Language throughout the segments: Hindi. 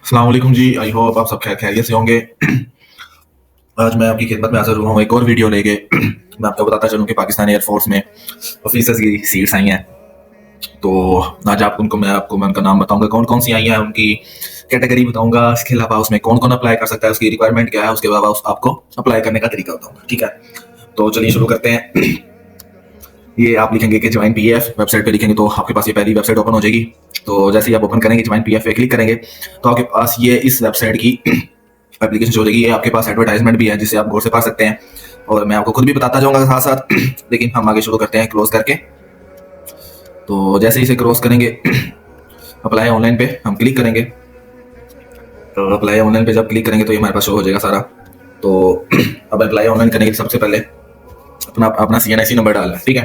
अस्सलाम वालेकुम जी। आई होप आप सब खैर खैरियत से होंगे। आज मैं आपकी खिदमत में हाजिर हुआ हूँ एक और वीडियो लेके। मैं आपको बताता चलूँ कि पाकिस्तान एयरफोर्स में ऑफिसर्स की सीट्स आई हैं। तो आज आप उनको मैं उनका नाम बताऊंगा, कौन कौन सी आई हैं, उनकी कैटेगरी बताऊंगा। इसके अलावा उसमें कौन कौन अप्लाई कर सकता है, उसकी रिक्वायरमेंट क्या है, उसके अलावा आपको अप्लाई करने का तरीका बताऊंगा। ठीक है, तो चलिए शुरू करते हैं। ये आप लिखेंगे कि ज्वाइन पीएफ वेबसाइट पे लिखेंगे तो आपके पास ये पहली वेबसाइट ओपन हो जाएगी। तो जैसे ही आप ओपन करेंगे ज्वाइन पीएफ पे क्लिक करेंगे तो आपके पास ये इस वेबसाइट की एप्लीकेशन हो जाएगी। ये आपके पास एडवर्टाइजमेंट भी है जिससे आप गौर से पढ़ सकते हैं और मैं आपको खुद भी बताता जाऊंगा साथ साथ। लेकिन हम आगे शुरू करते हैं क्लोज करके। तो जैसे ही इसे क्रॉस करेंगे अप्लाई ऑनलाइन पे हम क्लिक करेंगे। तो अप्लाई ऑनलाइन पे जब क्लिक करेंगे तो ये हमारे पास शो हो जाएगा सारा। तो अब अप्लाई ऑनलाइन करने के लिए सबसे पहले अपना अपना CNIC नंबर डालना है। ठीक है,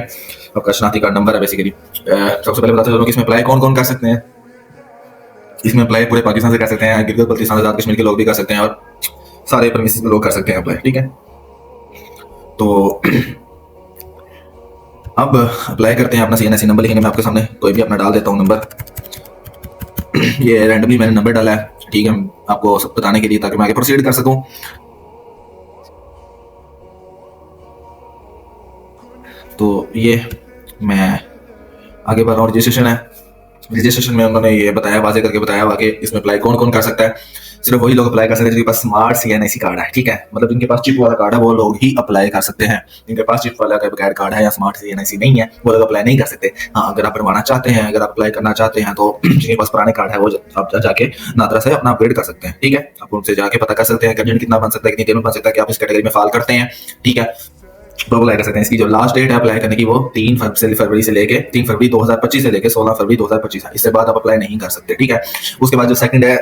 आपका शनाख्ती कार्ड नंबर है बेसिकली। सबसे पहले बताते चलो कि इसमें अप्लाई कौन कौन कर सकते हैं। इसमें अप्लाई पूरे पाकिस्तान से कर सकते हैं, गिलगित बल्तिस्तान आजाद कश्मीर के लोग भी कर सकते हैं और सारे परमिसेस के लोग कर सकते हैं अप्लाई। ठीक है, तो अब अप्लाई करते हैं। अपना CNIC नंबर लिखेंगे, मैं आपके सामने कोई भी अपना डाल देता हूँ नंबर। ये रैंडमली मैंने नंबर डाला है। ठीक है, आपको सब बताने के लिए ताकि मैं आगे प्रोसीड कर सकूं। तो ये मैं आगे बढ़ रहा हूँ। रजिस्ट्रेशन है, रजिस्ट्रेशन में उन्होंने ये बताया, वाजे करके बताया हुआ कि इसमें अप्लाई कौन कौन कर सकता है। सिर्फ वही लोग अप्लाई कर सकते हैं जिनके पास स्मार्ट CNIC कार्ड है। ठीक है, मतलब जिनके पास चिप वाला कार्ड है वो लोग ही अप्लाई कर सकते हैं। जिनके पास चिप वाला बगैर कार्ड है या स्मार्ट CNIC नहीं है वो लोग अप्लाई नहीं कर सकते। हाँ, अगर आप बनवाना चाहते हैं, अगर आप अप्लाई करना चाहते हैं तो जिनके पास पुराने कार्ड है वो आप जाके नादरा से अपना अपग्रेड कर सकते हैं। ठीक है, आप उनसे जाके पता कर सकते हैं कंटेंट कितना बन सकता है, कितनी देर में बन सकता है, कि आप इस कैटेगरी में फाल करते हैं। ठीक है, तो अप्लाई कर सकते हैं। इसकी जो लास्ट डेट है अप्लाई करने की वो 3 फरवरी से लेके 3 फरवरी 2025 से लेके 16 फरवरी 2025 है। इससे बाद आप अप्लाई नहीं कर सकते। ठीक है, उसके बाद जो सेकंड है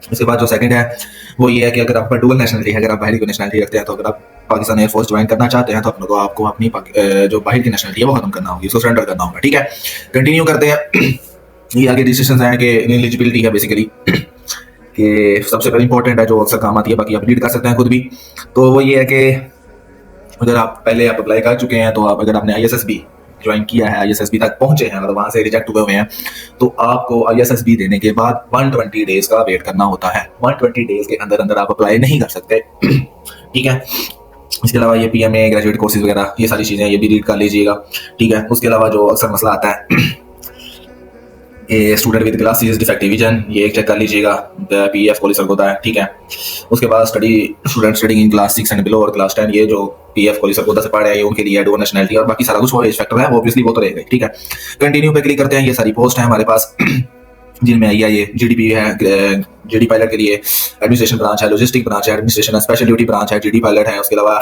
उसके बाद जो सेकंड है वो ये है कि अगर आपका डुअल नेशनलिटी है, अगर आप बाहर की नेशनलिटी रखते हैं, तो अगर आप पाकिस्तान एयरफोर्स ज्वाइन करना चाहते हैं तो आपको अपनी जो बाहर की नेशनलिटी है वो खत्म करना होगी, उसको सरेंडर करना होगा। ठीक है, कंटिन्यू करते हैं। ये आगे डिसीजन है कि एलिजिबिलिटी है बेसिकली, कि सबसे पहले इंपॉर्टेंट है जो अक्सर काम आती है, बाकी आप रीड कर सकते हैं खुद भी। तो वो ये है कि अगर आप पहले आप अप्लाई कर चुके हैं तो आप अगर आपने ISSB ज्वाइन किया है, ISSB तक पहुंचे हैं और वहां से रिजेक्ट हुए हैं, तो आपको ISSB देने के बाद 120 डेज का वेट करना होता है। 120 डेज के अंदर अंदर आप अप्लाई नहीं कर सकते। ठीक है, इसके अलावा ये PMA ग्रेजुएट कोर्सेज वगैरह ये सारी चीजें ये भी रीड कर लीजिएगा। ठीक है, उसके अलावा जो अक्सर मसला आता है ये student with glasses defective vision, ये एक चेक कर लीजिएगा, PF कॉलेज होता है। ठीक है, उसके बाद student studying in class 6 and below और क्लास 10, ये जो PF कॉलेज से पढ़ रहे हैं ये उनके लिए डुअल नेशनलिटी और बाकी सारा कुछ वो एज फैक्टर है, वो ऑब्वियसली वो तो रहेगा। ठीक है, कंटिन्यू पे क्लिक करते हैं। ये सारी पोस्ट है हमारे पास जिनमें आई है ये GDP है, GD पायलट के लिए एडमिनिस्ट्रेशन ब्रांच है, लॉजिस्टिक ब्रांच है, एडमिनिस्ट्रेशन स्पेशल ड्यूटी ब्रांच है, GD पायलट है, उसके अलावा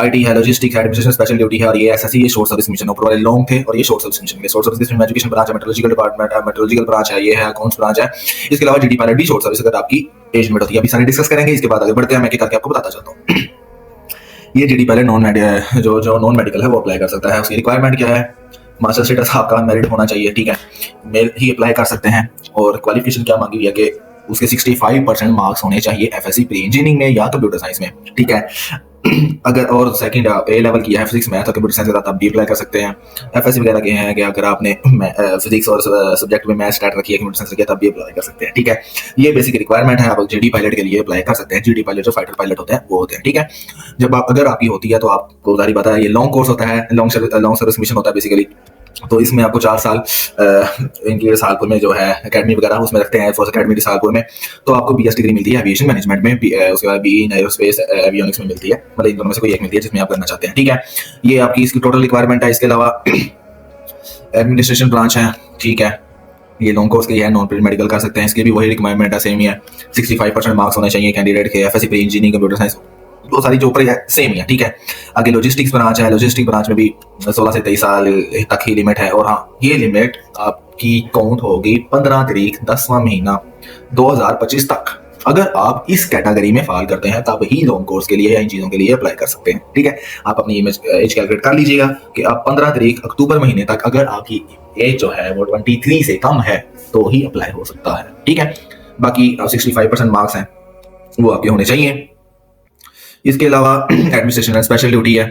IT है, लॉजिस्टिक है, एडमिनिस्ट्रेशन स्पेशल ड्यूटी है, और ये SSC ये शॉर्ट सर्विस मिशन ऊपर वाले लॉन्ग थे और ये शॉर्ट सर्विस मिशन के शॉर्ट सर्विस में एजुकेशन ब्रांच है, मेट्रोलॉजिकल डिपार्टमेंट है, मेट्रोलॉजिकल ब्रांच है, ये है अकाउंट्स ब्रांच है। इसके अलावा GD पायलट भी शॉर्ट सर्विस अगर आपकी एज लिमिट होती है। अभी सारे डिस्कस करेंगे, इसके बाद आगे बढ़ते हैं, मैं करके आपको बताता चलता हूँ। ये GD पायलट नॉन मेडिकल है वो अप्लाई कर सकता है। उसकी रिक्वायरमेंट क्या है, मास्टर स्टेटस आपका मेरिट होना चाहिए। ठीक है, मेल ही अप्लाई कर सकते हैं और क्वालिफिकेशन क्या मांगी हुई है कि उसके 65% मार्क्स होने चाहिए FSC प्री इंजीनियरिंग में या कंप्यूटर साइंस में। ठीक है, अगर और सेकंड A लेवल की है फिजिक्स मैथ और कंप्यूटर साइंस के साथ आप भी अप्लाई कर सकते हैं। FSC वगैरह के हैं कि अगर आपने फिजिक्स और सब्जेक्ट में मैथ्स स्टार्ट रखी है, कंप्यूटर साइंस रखी है, तब भी अप्लाई कर सकते हैं। ठीक है, ये बेसिक रिक्वायरमेंट है। आप GD पायलट के लिए अप्लाई कर सकते हैं। GD पायलट जो फाइटर पायलट होते हैं वो होते हैं। ठीक है, जब आप अगर आपकी होती है तो आपको जारी पता है ये लॉन्ग कोर्स होता है, लॉन्ग सर्विस मिशन होता है बेसिकली। तो इसमें आपको 4 साल इनकी सालपुर में जो है एकेडमी वगैरह उसमें रखते हैं, एयरफोर्स एकेडमी सालपुर में। तो आपको BS डिग्री मिलती है एविएशन मैनेजमेंट में, उसके बाद BE इन एरोस्पेस एवियोनिक्स में मिलती है। मतलब इन दोनों में से कोई एक मिलती है जिसमें आप करना चाहते हैं। ठीक है, ये आपकी इसकी टोटल रिक्वायरमेंट है। इसके अलावा एडमिनिस्ट्रेशन ब्रांच है। ठीक है, ये लॉन्ग कोर्स की है, नॉन प्री मेडिकल कर सकते हैं। इसकी भी वही रिक्वायरमेंट है, सेम ही है। 65% मार्क्स होने चाहिए कैंडिडेट के, FSC pre engineering computer science वो सारी जो ऊपर है सेम ही है। ठीक है, आगे लॉजिस्टिक्स ब्रांच है। लॉजिस्टिक ब्रांच में भी 16 से 23 साल तक ही लिमिट है। और हाँ, ये लिमिट आपकी काउंट होगी 15 तारीख 10वां महीना 2025 तक। अगर आप इस कैटेगरी में फाल करते हैं तब ही लॉन्ग कोर्स के लिए या इन चीजों के लिए अप्लाई कर सकते हैं। ठीक है, आप अपनी एज कैलकुलेट कर लीजिएगा कि आप 15 तारीख अक्टूबर महीने तक अगर आपकी एज जो है वो 23 से कम है तो ही अप्लाई हो सकता है। ठीक है, बाकी 65% मार्क्स हैं वो आपके होने चाहिए। इसके अलावा एडमिनिस्ट्रेशन स्पेशल ड्यूटी है,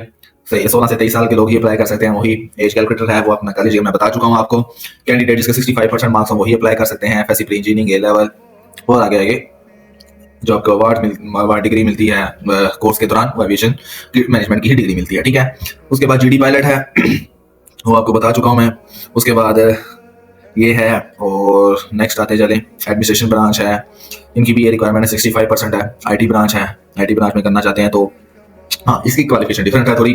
16 से 23 साल के लोग ही अप्लाई कर सकते हैं। वही एज कैलकुलेटर है वो अपना कर लीजिएगा, मैं बता चुका हूँ आपको। कैंडिडेट जिसके 65% मार्क्स हो वही अप्लाई कर सकते हैं। FSC pre engineering A level और आगे आगे जो आपको अवार्ड डिग्री मिलती है कोर्स के दौरान, वो एविएशन मैनेजमेंट की ही डिग्री मिलती है, ठीक है। उसके बाद जीडी पायलट है वो आपको बता चुका हूँ मैं। उसके बाद ये है, और नेक्स्ट आते चले एडमिनिस्ट्रेशन ब्रांच है, इनकी भी ये रिक्वायरमेंट है 65% है। आईटी ब्रांच है, आईटी ब्रांच में करना चाहते हैं तो हाँ, इसकी क्वालिफिकेशन डिफरेंट है थोड़ी।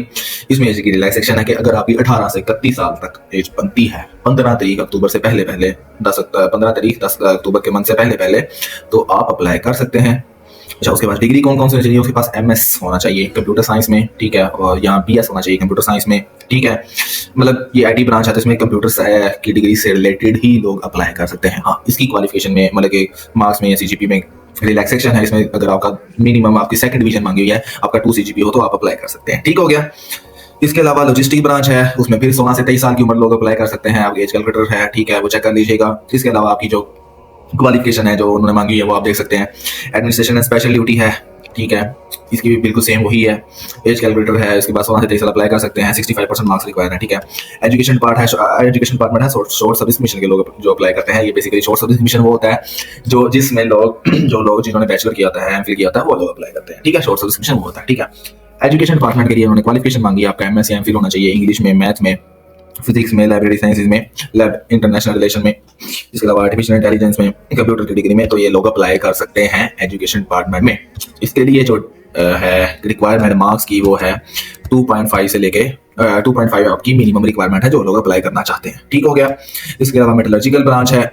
इसमें एज की रिलैक्सेशन है कि अगर आपकी 18 से 31 साल तक एज बनती है 15 तारीख अक्टूबर से पहले पहले 15 तारीख 10 अक्टूबर के मंथ से पहले पहले, तो आप अप्लाई कर सकते हैं। अच्छा, उसके बाद डिग्री कौन कौन सी होनी चाहिए? उसके पास एमएस होना चाहिए कंप्यूटर साइंस में, ठीक है, और यहाँ बीएस होना चाहिए कंप्यूटर साइंस में, ठीक है। मतलब ये आईटी ब्रांच है तो इसमें कंप्यूटर की डिग्री से रिलेटेड ही लोग अप्लाई कर सकते हैं। हाँ, इसकी क्वालिफिकेशन में मतलब कि मार्क्स में या सीजीपी में रिलैक्सेशन है इसमें। अगर आपका मिनिमम आपकी सेकंड डिवीजन मांगी हुई है, आपका 2 सीजीपी हो तो आप अप्लाई कर सकते हैं, ठीक हो गया। इसके अलावा लॉजिस्टिक ब्रांच है, उसमें फिर 16 से 23 साल की उम्र लोग अप्लाई कर सकते हैं। आपकी एज कैलकुलेटर है, ठीक है, वो चेक कर लीजिएगा। इसके अलावा आपकी जो क्वालिफिकेशन है जो उन्होंने मांगी है वो आप देख सकते हैं। एडमिनिस्ट्रेशन एंड स्पेशल ड्यूटी है, ठीक है, इसकी भी बिल्कुल सेम वही है। एज कैलकुलेटर है, इसके बाद 16 से 23 साल अप्लाई कर सकते हैं। 65% मार्क्स रिक्वायर है, ठीक है। एजुकेशन पार्ट है, एजुकेशन डिपार्टमेंट है शॉर्ट सर्विस मिशन के लोग जो अप्लाई करते हैं। ये बेसिकली शॉर्ट सर्विस मिशन वो होता है जो जिसमें लोग जिन्होंने बैचलर किया होता है, एमफिल किया होता है, वो लोग अप्लाई करते हैं, ठीक है। शॉर्ट सर्विस मिशन वो होता है, ठीक है। एजुकेशन डिपार्टमेंट के लिए उन्होंने क्वालिफिकेशन मांगी है, आपका एमएस या एमफिल होना चाहिए इंग्लिश में, मैथ में, फिजिक्स में, लाइब्रेरी साइंसेज में, लैब इंटरनेशनल रिलेशन में, इसके अलावा आर्टिफिशियल इंटेलिजेंस में, कंप्यूटर की डिग्री में, तो ये लोग अप्लाई कर सकते हैं एजुकेशन डिपार्टमेंट में। इसके लिए जो है रिक्वायरमेंट मार्क्स की वो है 2.5 से लेके 2.5 आपकी मिनिमम रिक्वायरमेंट है जो लोग अप्लाई करना चाहते हैं, ठीक हो गया। इसके अलावा मेटलर्जिकल ब्रांच है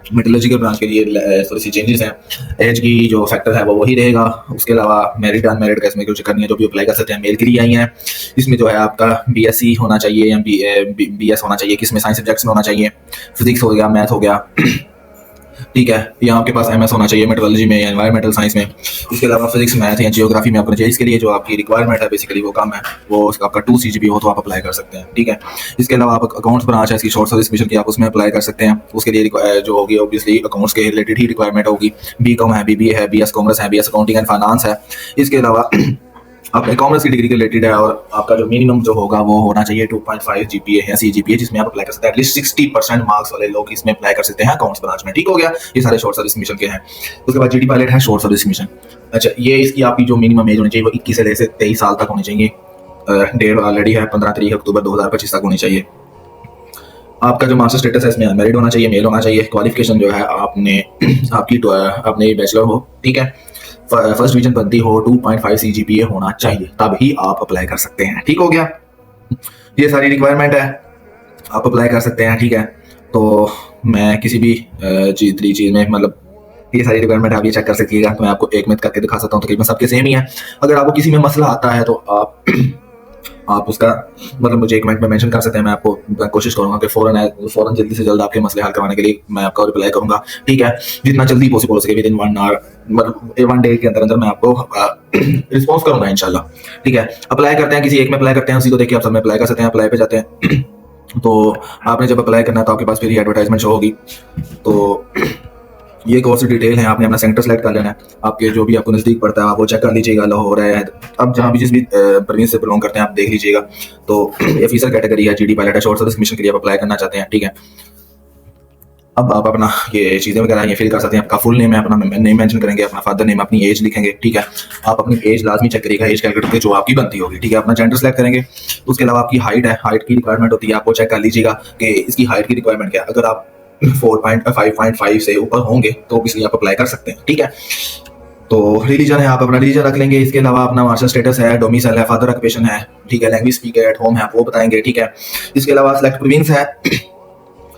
मेटलर्जिकल ब्रांच के लिए थोड़ी सी चेंजेस हैं। एज की जो फैक्टर है वो वही रहेगा। उसके अलावा मेरिट अनमेरिट का इसमें कुछ करनी है, जो भी अप्लाई कर सकते हैं मेल के लिए आई हैं। इसमें जो है आपका बीएससी होना चाहिए या बीएस होना चाहिए, किसमें साइंस सब्जेक्ट्स में होना चाहिए, फिजिक्स हो गया, मैथ हो गया, ठीक है। या आपके पास एमएस होना चाहिए मेट्रोलॉजी में या एनवायरमेंटल साइंस में। इसके अलावा फिजिक्स, मैथ या जियोग्राफी में आपको चाहिए। इसके लिए जो आपकी रिक्वायरमेंट है बेसिकली वो कम है, वो आपका 2 सीजीपी हो तो आप अप्लाई कर सकते हैं, ठीक है। इसके अलावा आप अकाउंट्स ब्रांच है, इसकी शॉर्ट सर्विस मिशन की, आप उसमें अप्लाई कर सकते हैं। उसके लिए जो होगी ऑब्वियसली अकाउंट्स के रिलेटेड ही रिक्वायरमेंट होगी। बीकॉम है, बीबीए है, बीएस कॉमर्स है, बीएस अकाउंटिंग एंड फाइनेंस है। इसके अलावा आपने कॉमर्स की डिग्री के रिलेटेड है और आपका जो मिनिमम जो होगा वो होना चाहिए 2.5 जीपीए या सीजीपीए, जिसमें आप अप्लाई कर सकते हैं। एटलीस्ट 60% मार्क्स वाले लोग इसमें अप्लाई कर सकते हैं अकाउंट्स ब्रांच में, ठीक हो गया। ये सारे शॉर्ट सर्विस मिशन के हैं। उसके बाद जीडी पायलट है, शॉर्ट सर्विस मिशन। अच्छा, ये इसकी आपकी जो मिनिमम एज होनी चाहिए वो 21 से 23 साल तक होनी चाहिए। डेट ऑलरेडी है 15 तारीख अक्टूबर 2025 तक होनी चाहिए। आपका जो मास्टर स्टेटस है इसमें अनमैरिड होना चाहिए, मेल होना चाहिए। क्वालिफिकेशन जो है आपने आपने बैचलर हो, ठीक है, फर्स्ट डिवीजन बनती हो, 2.5 सीजीपीए होना चाहिए, तब ही आप अप्लाई कर सकते हैं, ठीक हो गया। ये सारी रिक्वायरमेंट है, आप अप्लाई कर सकते हैं, ठीक है। तो मैं किसी भी चीज़ में मतलब ये सारी रिक्वायरमेंट आप ये चेक कर सकिएगा। तो मैं आपको एक मिनट करके दिखा सकता हूँ, तकरीबन सबके सेम ही है। अगर आपको किसी में मसला आता है तो आप उसका मतलब मुझे एक मिनट में मेंशन कर सकते हैं। मैं आपको कोशिश करूंगा कि फौरन जल्दी से जल्द आपके मसले हल करवाने के लिए मैं आपका रिप्लाई करूंगा, ठीक है। जितना जल्दी पॉसिबल हो सके, विद इन 1 आवर मतलब 1 डे के अंदर अंदर मैं आपको रिस्पॉन्स करूंगा इंशाल्लाह, ठीक है। अप्लाई करते हैं, किसी एक में अप्लाई करते हैं, उसी को देखिए आप सब में अप्लाई कर सकते हैं। अप्लाई पे जाते हैं तो आपने जब अप्लाई करना है तो आपके पास फिर ये एडवर्टाइजमेंट शो होगी। तो ये कोर्स डिटेल है, आपने अपना सेंटर सेलेक्ट कर लेना है। आपके जो भी आपको नज़दीक पड़ता है आप वो चेक कर लीजिएगा, लाहौर है, अब जहाँ भी जिस भी प्रोविंस से बिलोंग करते हैं आप देख लीजिएगा। तो ये ऑफिसर कैटेगरी है, जीडी पायलट है, शॉर्ट सर्विस मिशन के लिए आप अप्लाई करना चाहते हैं, ठीक है। अब आप अपना ये चीज़ें वगैरह ये फिल कर सकते हैं। आपका फुल नेम है, अपना नेम मेंशन करेंगे, अपना फादर नेम, अपनी एज लिखेंगे, ठीक है। आप अपनी एज लाजमी चेक करिएगा, एज कैलकुलेट करके जो आपकी बनती होगी, ठीक है। अपना जेंडर सेलेक्ट करेंगे। उसके अलावा आपकी हाइट है, हाइट की रिक्वायरमेंट होती है, आपको चेक कर लीजिएगा कि इसकी हाइट की रिक्वायरमेंट क्या है। अगर आप 5.5 से ऊपर होंगे तो इसलिए आप अप्लाई कर सकते हैं, ठीक है। तो रिलीजन है, आप अपना रिलीजन रख लेंगे। इसके अलावा अपना मास्टर स्टेटस है, डोमिसाइल है, फादर ऑक्यूपेशन है, ठीक है, लैंग्वेज स्पीकर एट होम है, आप वो बताएंगे, ठीक है। इसके अलावा सिलेक्ट प्रोविंस है,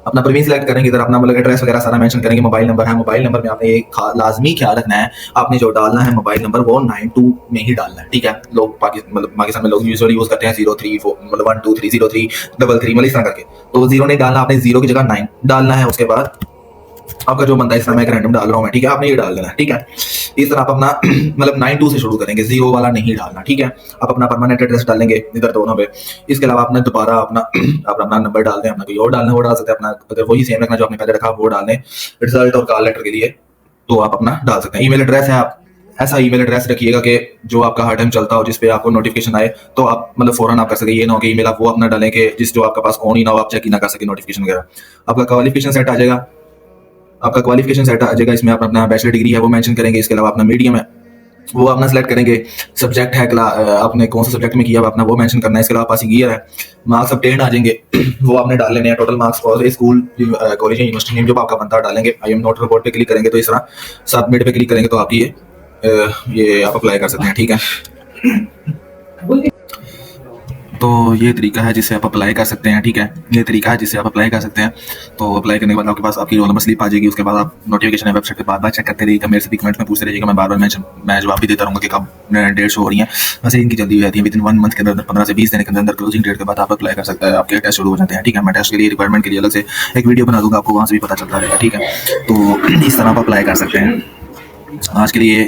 अपना प्रोविंस सेलेक्ट करेंगे, इधर अपना मतलब एड्रेस वगैरह सारा मेंशन करेंगे। मोबाइल नंबर है, मोबाइल नंबर में आपने एक लाजमी ख्याल रखना है, आपने जो डालना है मोबाइल नंबर वो 92 में ही डालना है, ठीक है। लोग पाकिस्तान में लोग यूजुअली यूज करते हैं 03 मतलब 1230333 मतलब इस तरह करके, तो 0 नहीं डालना, आपने 0 की जगह 9 डालना है। उसके बाद आपका जो बनता है, इसमें मैं एक रैंडम डाल रहा हूँ मैं, ठीक है, आपने ये डाल देना है, ठीक है। इस तरह आप अपना मतलब 92 से शुरू करेंगे, 0 वाला नहीं डालना, ठीक है। आप अपना परमानेंट एड्रेस डालेंगे इधर दोनों पे। इसके अलावा आपने दोबारा अपना नंबर डाल दें, अपना कोई और डालना वो डाल सकते हैं, अपना अगर वही सेम रखना जो आपने पहले रखा वो डाल दें। रिजल्ट और कॉल लेटर के लिए तो आप अपना डाल सकते हैं। ईमेल एड्रेस है, आप ऐसा ईमेल एड्रेस रखिएगा कि जो आपका हर टाइम चलता हो, जिस पे आपको नोटिफिकेशन आए तो आप मतलब फौरन आप कर सके। ये ना हो कि ईमेल आप वो अपना डालें कि जिस जो आपका पास ऑन ही ना हो, आप चेक ही ना कर सके नोटिफिकेशन वगैरह। आपका क्वालिफिकेशन सेट आ जाएगा। आपका क्वालिफिकेशन सेट आ जाएगा। इसमें आप अपना बैचलर डिग्री है वो मेंशन करेंगे, इसके अलावा अपना मीडियम है वो अपना सेलेक्ट करेंगे, सब्जेक्ट है आपने कौन सा सब्जेक्ट में किया अपना वो मेंशन करना है। इसके अलावा पासिंग ईयर है, मार्क्स ऑब्टेन्ड आ जाएंगे वो आपने डाल लेने हैं, टोटल मार्क्स और स्कूल कॉलेज या यूनिवर्सिटी नेम जो आपका बनता है डालेंगे। आई एम नॉट रिपोर्ट पे क्लिक करेंगे तो इस तरह सबमिट पे क्लिक करेंगे तो आप ये आप अप्लाई कर सकते हैं, ठीक है। तो ये तरीका है जिससे आप अप्लाई कर सकते हैं, ठीक है। ये तरीका है जिससे आप अप्लाई कर सकते हैं। तो अप्लाई करने के बाद आपके पास आपकी रोल नंबर स्लिप आ जाएगी। उसके बाद आप नोटिफिकेशन है वेबसाइट पे बार-बार चेक करते रहिएगा। मेरे से भी कमेंट्स में पूछते रहिएगा, मैं बार-बार मैं जवाब भी देता रहूँगा कि कब डेट शो हो रही है। वैसे इनकी जल्दी हो जाती है, विदिन 1 मंथ के अंदर 15 से 20 दिन के अंदर क्लोजिंग डेट के बाद आप अप्लाई कर सकते हैं, आपके टेस्ट शुरू हो जाते हैं, ठीक है। मैं टेस्ट के लिए रिक्वायरमेंट के लिए अलग से एक वीडियो बना दूँगा, आपको वहाँ से भी पता चलता रहेगा, ठीक है। तो इस तरह आप अप्लाई कर सकते हैं। आज के लिए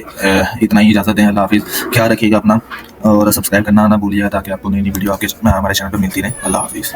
इतना ही, इजाज़त दें। अल्लाह हाफ़िज़। ख्याल रखिएगा अपना और सब्सक्राइब करना ना भूलिएगा ताकि आपको नई नई वीडियो आपके हमारे चैनल पर मिलती रहे। अल्लाह हाफ़िज़।